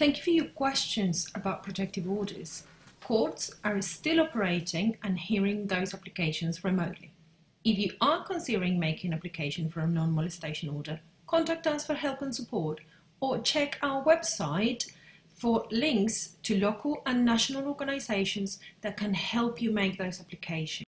Thank you for your questions about protective orders. Courts are still operating and hearing those applications remotely. If you are considering making an application for a non-molestation order, contact us for help and support, or check our website for links to local and national organisations that can help you make those applications.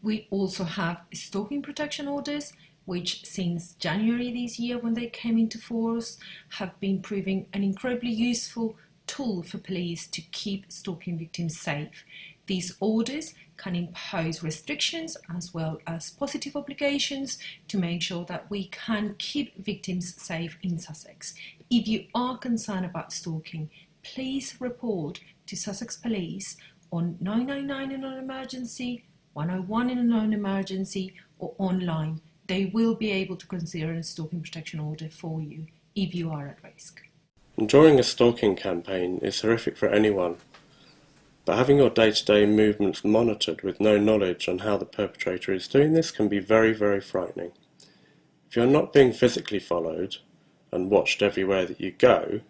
We also have stalking protection orders, which since January this year when they came into force have been proving an incredibly useful tool for police to keep stalking victims safe. These orders can impose restrictions as well as positive obligations to make sure that we can keep victims safe in Sussex. If you are concerned about stalking, please report to Sussex Police on 999 in an emergency, 101 in a non-emergency, or online. They will be able to consider a stalking protection order for you if you are at risk. During a stalking campaign is horrific for anyone, but having your day-to-day movements monitored with no knowledge on how the perpetrator is doing this can be very, very frightening. If you're not being physically followed and watched everywhere that you go,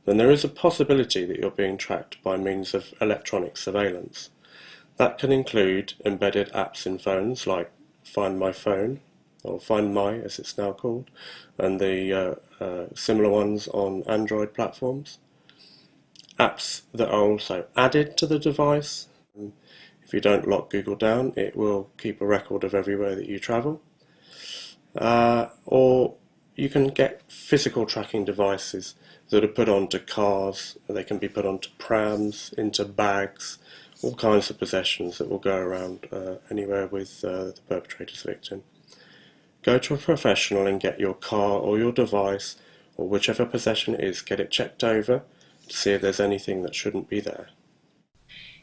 then there is a possibility that you're being tracked by means of electronic surveillance. That can include embedded apps in phones like Find My Phone, or Find My as it's now called, and the similar ones on Android platforms. Apps that are also added to the device. If you don't lock Google down, it will keep a record of everywhere that you travel. Or you can get physical tracking devices that are put onto cars. They can be put onto prams, into bags, all kinds of possessions that will go around anywhere with the perpetrator's victim. Go to a professional and get your car or your device, or whichever possession it is, get it checked over to see if there's anything that shouldn't be there.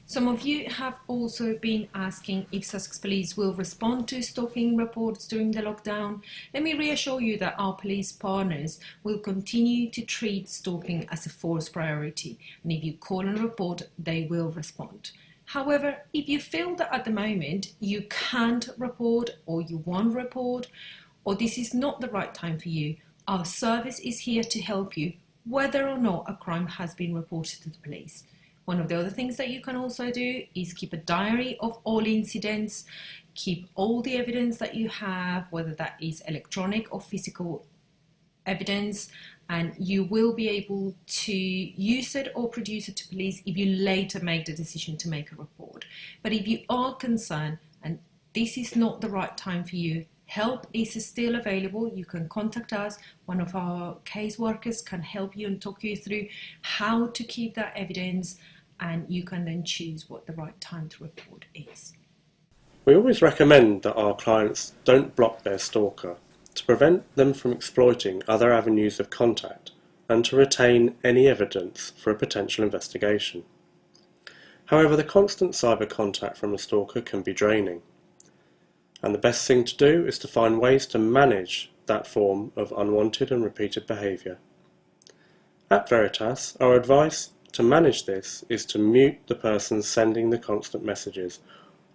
Some of you have also been asking if Sussex Police will respond to stalking reports during the lockdown. Let me reassure you that our police partners will continue to treat stalking as a force priority, and if you call and report, they will respond. However, if you feel that at the moment you can't report or you won't report, or this is not the right time for you, our service is here to help you whether or not a crime has been reported to the police. One of the other things that you can also do is keep a diary of all incidents, keep all the evidence that you have, whether that is electronic or physical evidence, and you will be able to use it or produce it to police if you later make the decision to make a report. But if you are concerned and this is not the right time for you, help is still available. You can contact us. One of our caseworkers can help you and talk you through how to keep that evidence, and you can then choose what the right time to report is. We always recommend that our clients don't block their stalker to prevent them from exploiting other avenues of contact and to retain any evidence for a potential investigation. However, the constant cyber contact from a stalker can be draining, and the best thing to do is to find ways to manage that form of unwanted and repeated behaviour. At Veritas, our advice to manage this is to mute the person sending the constant messages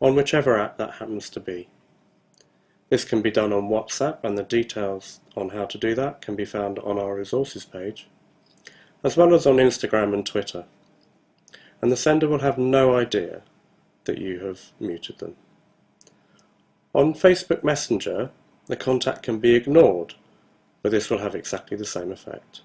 on whichever app that happens to be. This can be done on WhatsApp, and the details on how to do that can be found on our resources page, as well as on Instagram and Twitter. And the sender will have no idea that you have muted them. On Facebook Messenger, the contact can be ignored, but this will have exactly the same effect.